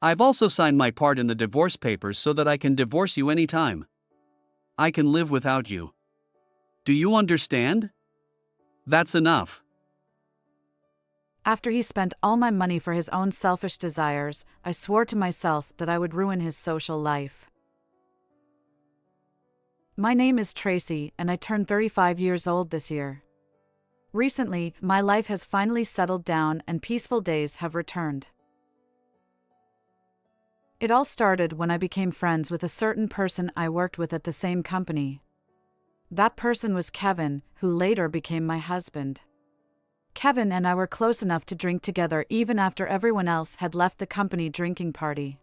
I've also signed my part in the divorce papers so that I can divorce you anytime. I can live without you. Do you understand? That's enough. After he spent all my money for his own selfish desires, I swore to myself that I would ruin his social life. My name is Tracy, and I turned 35 years old this year. Recently, my life has finally settled down and peaceful days have returned. It all started when I became friends with a certain person I worked with at the same company. That person was Kevin, who later became my husband. Kevin and I were close enough to drink together even after everyone else had left the company drinking party.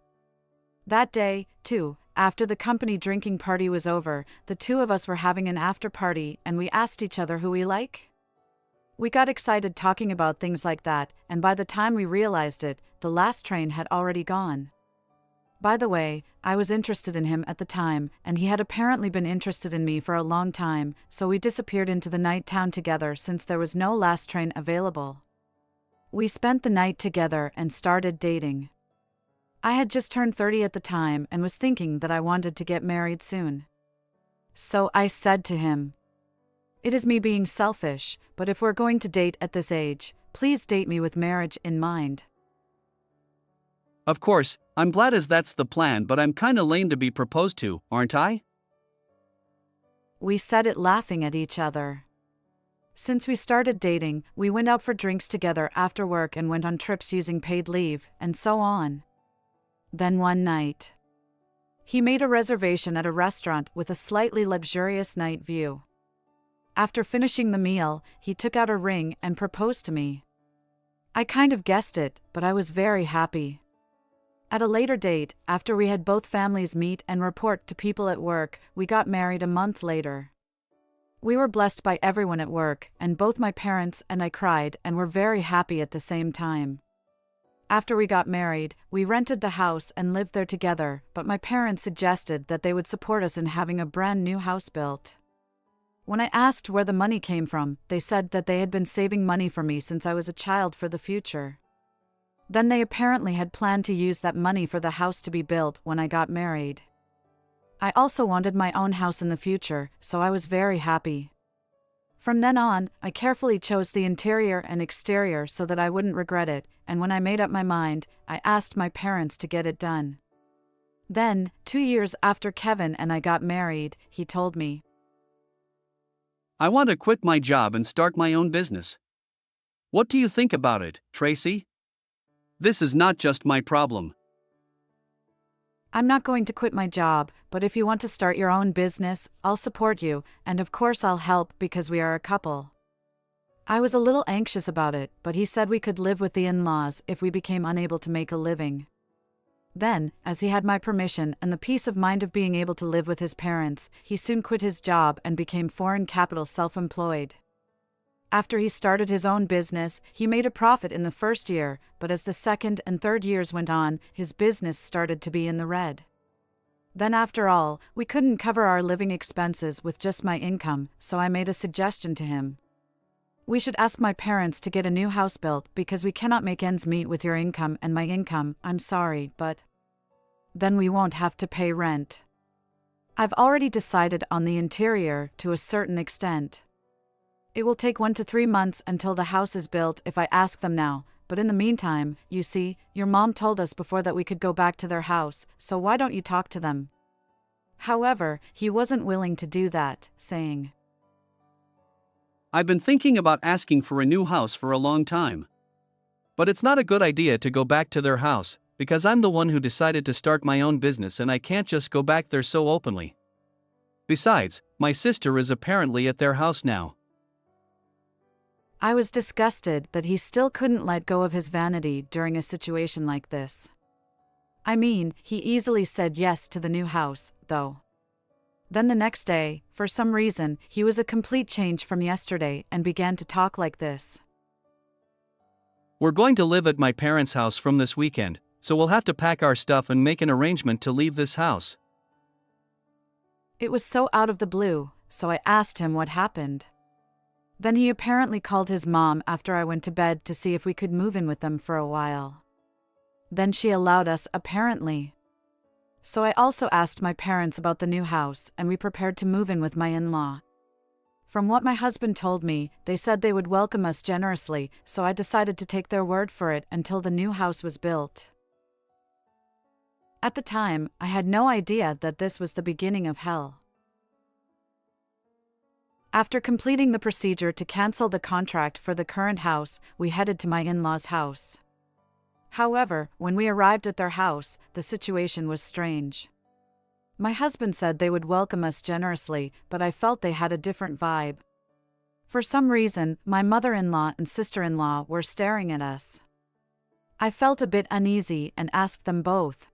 That day, too, after the company drinking party was over, the two of us were having an after party and we asked each other who we like. We got excited talking about things like that, and by the time we realized it, the last train had already gone. By the way, I was interested in him at the time, and he had apparently been interested in me for a long time, so we disappeared into the night town together since there was no last train available. We spent the night together and started dating. I had just turned 30 at the time and was thinking that I wanted to get married soon. So I said to him, "It is me being selfish, but if we're going to date at this age, please date me with marriage in mind." Of course, I'm glad as that's the plan, but I'm kinda lame to be proposed to, aren't I? We said it laughing at each other. Since we started dating, we went out for drinks together after work and went on trips using paid leave, and so on. Then one night, he made a reservation at a restaurant with a slightly luxurious night view. After finishing the meal, he took out a ring and proposed to me. I kind of guessed it, but I was very happy. At a later date, after we had both families meet and report to people at work, we got married a month later. We were blessed by everyone at work, and both my parents and I cried and were very happy at the same time. After we got married, we rented the house and lived there together, but my parents suggested that they would support us in having a brand new house built. When I asked where the money came from, they said that they had been saving money for me since I was a child for the future. Then they apparently had planned to use that money for the house to be built when I got married. I also wanted my own house in the future, so I was very happy. From then on, I carefully chose the interior and exterior so that I wouldn't regret it, and when I made up my mind, I asked my parents to get it done. Then, 2 years after Kevin and I got married, he told me, I want to quit my job and start my own business. What do you think about it, Tracy? This is not just my problem. "I'm not going to quit my job, but if you want to start your own business, I'll support you, and of course I'll help because we are a couple." I was a little anxious about it, but he said we could live with the in-laws if we became unable to make a living. Then, as he had my permission and the peace of mind of being able to live with his parents, he soon quit his job and became foreign capital self-employed. After he started his own business, he made a profit in the first year, but as the second and third years went on, his business started to be in the red. Then after all, we couldn't cover our living expenses with just my income, so I made a suggestion to him. "We should ask my parents to get a new house built because we cannot make ends meet with your income and my income, I'm sorry, but then we won't have to pay rent. I've already decided on the interior to a certain extent. It will take 1 to 3 months until the house is built if I ask them now, but in the meantime, you see, your mom told us before that we could go back to their house, so why don't you talk to them?" However, he wasn't willing to do that, saying, I've been thinking about asking for a new house for a long time. But it's not a good idea to go back to their house, because I'm the one who decided to start my own business and I can't just go back there so openly. Besides, my sister is apparently at their house now. I was disgusted that he still couldn't let go of his vanity during a situation like this. I mean, he easily said yes to the new house, though. Then the next day, for some reason, he was a complete change from yesterday and began to talk like this. We're going to live at my parents' house from this weekend, so we'll have to pack our stuff and make an arrangement to leave this house. It was so out of the blue, so I asked him what happened. Then he apparently called his mom after I went to bed to see if we could move in with them for a while. Then she allowed us, apparently. So I also asked my parents about the new house, and we prepared to move in with my in-law. From what my husband told me, they said they would welcome us generously, so I decided to take their word for it until the new house was built. At the time, I had no idea that this was the beginning of hell. After completing the procedure to cancel the contract for the current house, we headed to my in-laws' house. However, when we arrived at their house, the situation was strange. My husband said they would welcome us generously, but I felt they had a different vibe. For some reason, my mother-in-law and sister-in-law were staring at us. I felt a bit uneasy and asked them both,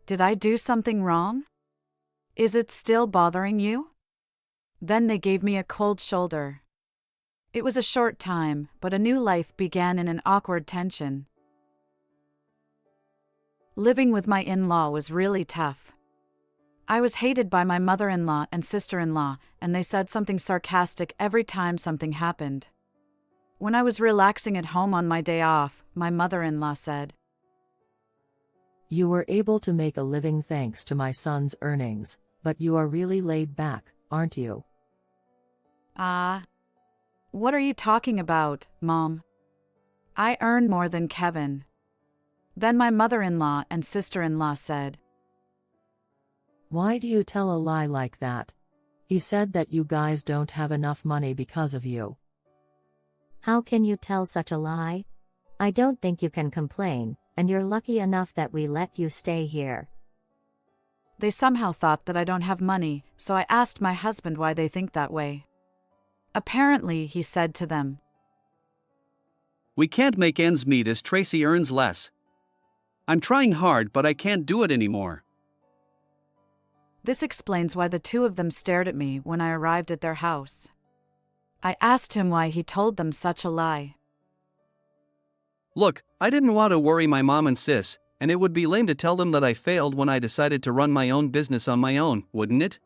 did I do something wrong? Is it still bothering you? Then they gave me a cold shoulder. It was a short time, but a new life began in an awkward tension. Living with my in-law was really tough. I was hated by my mother-in-law and sister-in-law, and they said something sarcastic every time something happened. When I was relaxing at home on my day off, my mother-in-law said, "You were able to make a living thanks to my son's earnings, but you are really laid back, aren't you?" What are you talking about, Mom? I earn more than Kevin. Then my mother-in-law and sister-in-law said, "Why do you tell a lie like that? He said that you guys don't have enough money because of you." How can you tell such a lie? I don't think you can complain, and you're lucky enough that we let you stay here. They somehow thought that I don't have money, so I asked my husband why they think that way. Apparently, he said to them, "We can't make ends meet as Tracy earns less. I'm trying hard, but I can't do it anymore." This explains why the two of them stared at me when I arrived at their house. I asked him why he told them such a lie. "Look, I didn't want to worry my mom and sis, and it would be lame to tell them that I failed when I decided to run my own business on my own, wouldn't it?"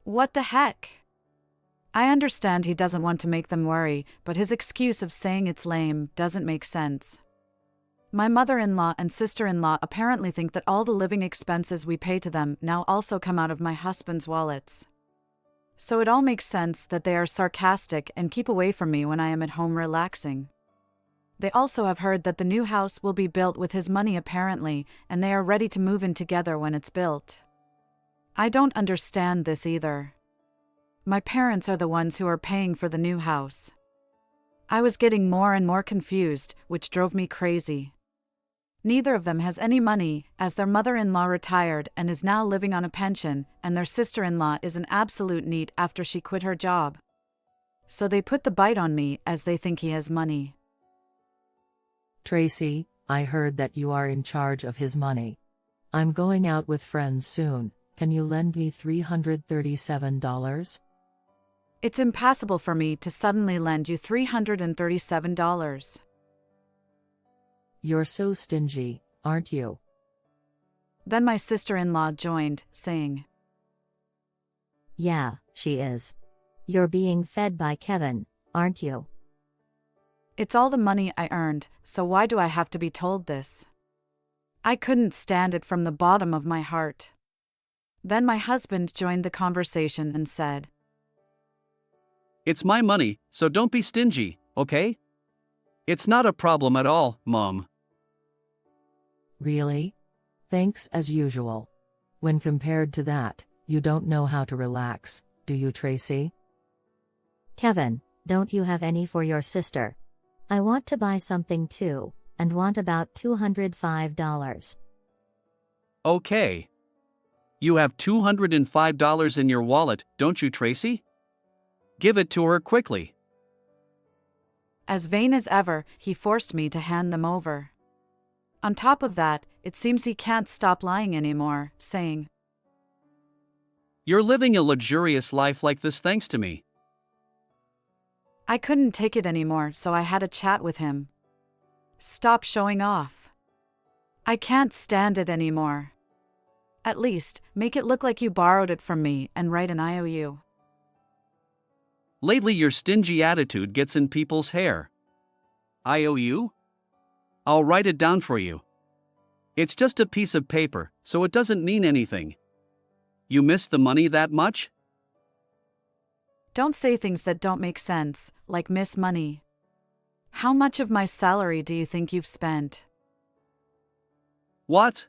What the heck? I understand he doesn't want to make them worry, but his excuse of saying it's lame doesn't make sense. My mother-in-law and sister-in-law apparently think that all the living expenses we pay to them now also come out of my husband's wallets. So it all makes sense that they are sarcastic and keep away from me when I am at home relaxing. They also have heard that the new house will be built with his money apparently, and they are ready to move in together when it's built. I don't understand this either. My parents are the ones who are paying for the new house. I was getting more and more confused, which drove me crazy. Neither of them has any money, as their mother-in-law retired and is now living on a pension, and their sister-in-law is an absolute NEET after she quit her job. So they put the bite on me as they think he has money. "Tracy, I heard that you are in charge of his money. I'm going out with friends soon. Can you lend me $337? It's impossible for me to suddenly lend you $337. You're so stingy, aren't you?" Then my sister-in-law joined, saying, Yeah, she is. You're being fed by Kevin, aren't you? "It's all the money I earned, so why do I have to be told this?" I couldn't stand it from the bottom of my heart. Then my husband joined the conversation and said, "It's my money, so don't be stingy, okay? It's not a problem at all, Mom." "Really? Thanks as usual. When compared to that, you don't know how to relax, do you, Tracy?" Kevin, don't you have any for your sister? I want to buy something too, and want about $205. Okay. You have $205 in your wallet, don't you, Tracy? Give it to her quickly. As vain as ever, he forced me to hand them over. On top of that, it seems he can't stop lying anymore, saying, "You're living a luxurious life like this thanks to me." I couldn't take it anymore, so I had a chat with him. Stop showing off. I can't stand it anymore. At least, make it look like you borrowed it from me and write an IOU. Lately your stingy attitude gets in people's hair. IOU? I'll write it down for you. It's just a piece of paper, so it doesn't mean anything. You miss the money that much? Don't say things that don't make sense, like miss money. How much of my salary do you think you've spent? What?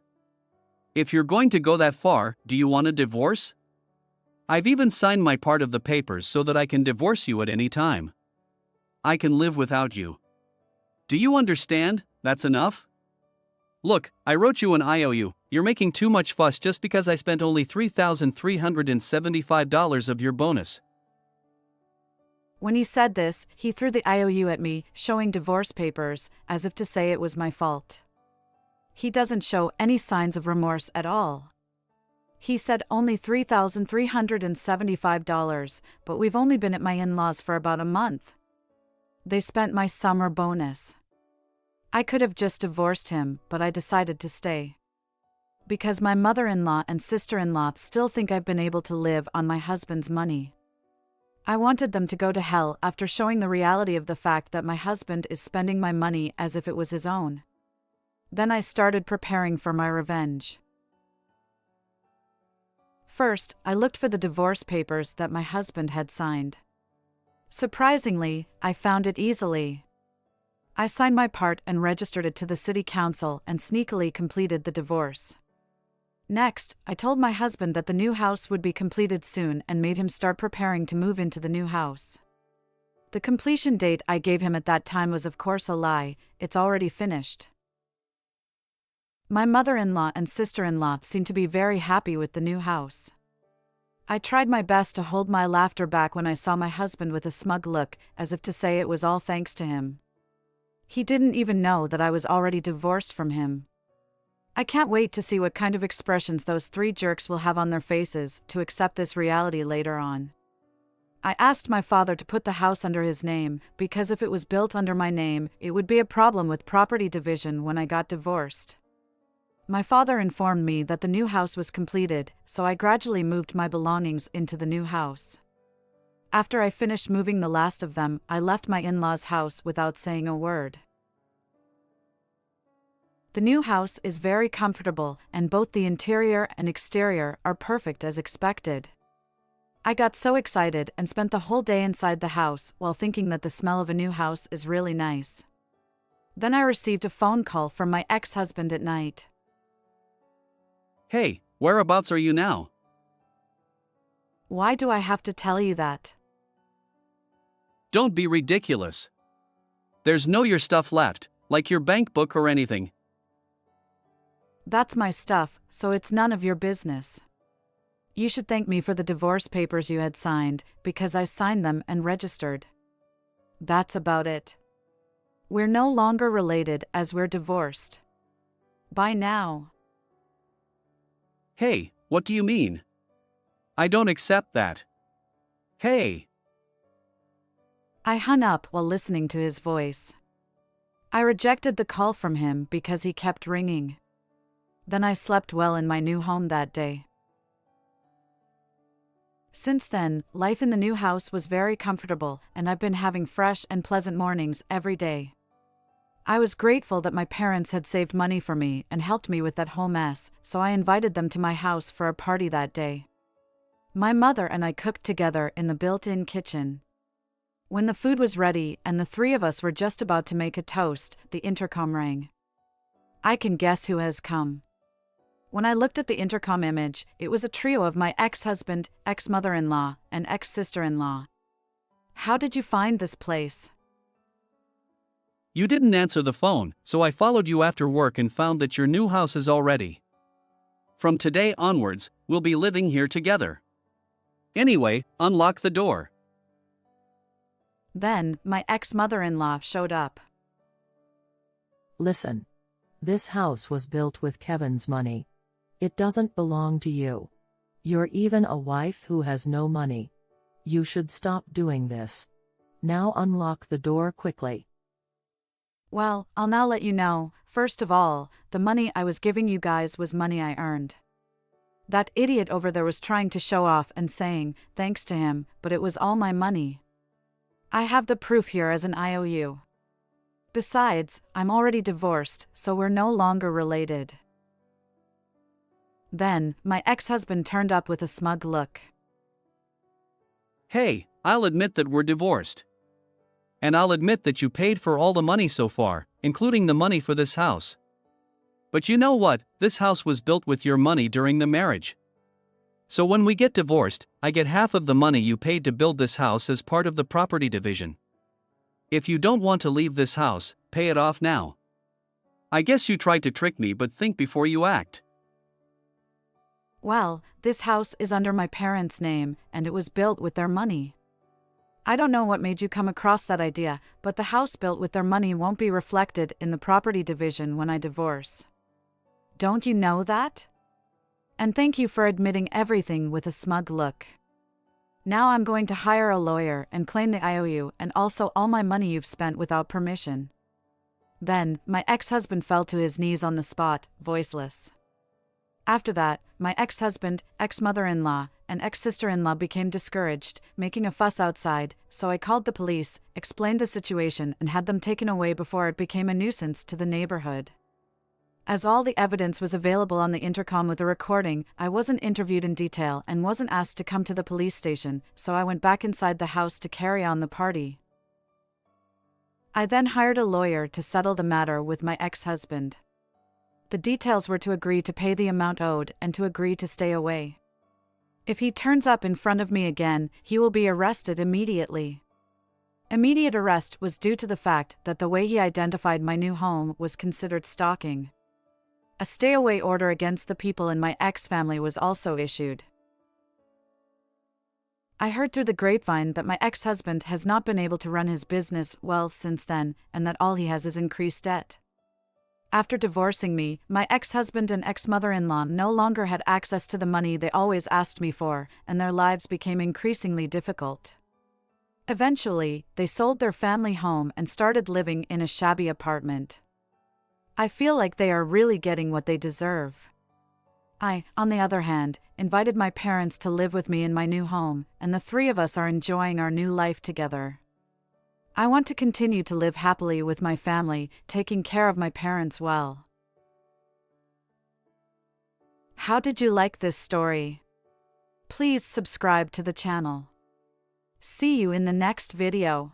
If you're going to go that far, do you want a divorce? I've even signed my part of the papers so that I can divorce you at any time. I can live without you. Do you understand? That's enough? Look, I wrote you an IOU. You're making too much fuss just because I spent only $3,375 of your bonus. When he said this, he threw the IOU at me, showing divorce papers, as if to say it was my fault. He doesn't show any signs of remorse at all. He said only $3,375, but we've only been at my in-laws for about a month. They spent my summer bonus. I could have just divorced him, but I decided to stay. Because my mother-in-law and sister-in-law still think I've been able to live on my husband's money. I wanted them to go to hell after showing the reality of the fact that my husband is spending my money as if it was his own. Then I started preparing for my revenge. First, I looked for the divorce papers that my husband had signed. Surprisingly, I found it easily. I signed my part and registered it to the city council and sneakily completed the divorce. Next, I told my husband that the new house would be completed soon and made him start preparing to move into the new house. The completion date I gave him at that time was of course a lie. It's already finished. My mother-in-law and sister-in-law seemed to be very happy with the new house. I tried my best to hold my laughter back when I saw my husband with a smug look, as if to say it was all thanks to him. He didn't even know that I was already divorced from him. I can't wait to see what kind of expressions those three jerks will have on their faces to accept this reality later on. I asked my father to put the house under his name, because if it was built under my name, it would be a problem with property division when I got divorced. My father informed me that the new house was completed, so I gradually moved my belongings into the new house. After I finished moving the last of them, I left my in-laws' house without saying a word. The new house is very comfortable, and both the interior and exterior are perfect as expected. I got so excited and spent the whole day inside the house while thinking that the smell of a new house is really nice. Then I received a phone call from my ex-husband at night. Hey, whereabouts are you now? Why do I have to tell you that? Don't be ridiculous. There's no your stuff left, like your bank book or anything. That's my stuff, so it's none of your business. You should thank me for the divorce papers you had signed, because I signed them and registered. That's about it. We're no longer related as we're divorced. Bye now. Hey, what do you mean? I don't accept that. Hey. I hung up while listening to his voice. I rejected the call from him because he kept ringing. Then I slept well in my new home that day. Since then, life in the new house was very comfortable, and I've been having fresh and pleasant mornings every day. I was grateful that my parents had saved money for me and helped me with that whole mess, so I invited them to my house for a party that day. My mother and I cooked together in the built-in kitchen. When the food was ready and the three of us were just about to make a toast, the intercom rang. I can guess who has come. When I looked at the intercom image, it was a trio of my ex-husband, ex-mother-in-law, and ex-sister-in-law. How did you find this place? You didn't answer the phone, so I followed you after work and found that your new house is all ready. From today onwards, we'll be living here together. Anyway, unlock the door. Then, my ex-mother-in-law showed up. Listen. This house was built with Kevin's money. It doesn't belong to you. You're even a wife who has no money. You should stop doing this. Now unlock the door quickly. Well, I'll now let you know. First of all, the money I was giving you guys was money I earned. That idiot over there was trying to show off and saying, thanks to him, but it was all my money. I have the proof here as an IOU. Besides, I'm already divorced, so we're no longer related. Then, my ex-husband turned up with a smug look. Hey, I'll admit that we're divorced. And I'll admit that you paid for all the money so far, including the money for this house. But you know what? This house was built with your money during the marriage. So when we get divorced, I get half of the money you paid to build this house as part of the property division. If you don't want to leave this house, pay it off now. I guess you tried to trick me, but think before you act. Well, this house is under my parents' name, and it was built with their money. I don't know what made you come across that idea, but the house built with their money won't be reflected in the property division when I divorce. Don't you know that? And thank you for admitting everything with a smug look. Now I'm going to hire a lawyer and claim the IOU and also all my money you've spent without permission. Then, my ex-husband fell to his knees on the spot, voiceless. After that, my ex-husband, ex-mother-in-law, and ex-sister-in-law became discouraged, making a fuss outside, so I called the police, explained the situation, and had them taken away before it became a nuisance to the neighborhood. As all the evidence was available on the intercom with the recording, I wasn't interviewed in detail and wasn't asked to come to the police station, so I went back inside the house to carry on the party. I then hired a lawyer to settle the matter with my ex-husband. The details were to agree to pay the amount owed and to agree to stay away. If he turns up in front of me again, he will be arrested immediately. Immediate arrest was due to the fact that the way he identified my new home was considered stalking. A stay-away order against the people in my ex-family was also issued. I heard through the grapevine that my ex-husband has not been able to run his business well since then, and that all he has is increased debt. After divorcing me, my ex-husband and ex-mother-in-law no longer had access to the money they always asked me for, and their lives became increasingly difficult. Eventually, they sold their family home and started living in a shabby apartment. I feel like they are really getting what they deserve. I, on the other hand, invited my parents to live with me in my new home, and the three of us are enjoying our new life together. I want to continue to live happily with my family, taking care of my parents well. How did you like this story? Please subscribe to the channel. See you in the next video.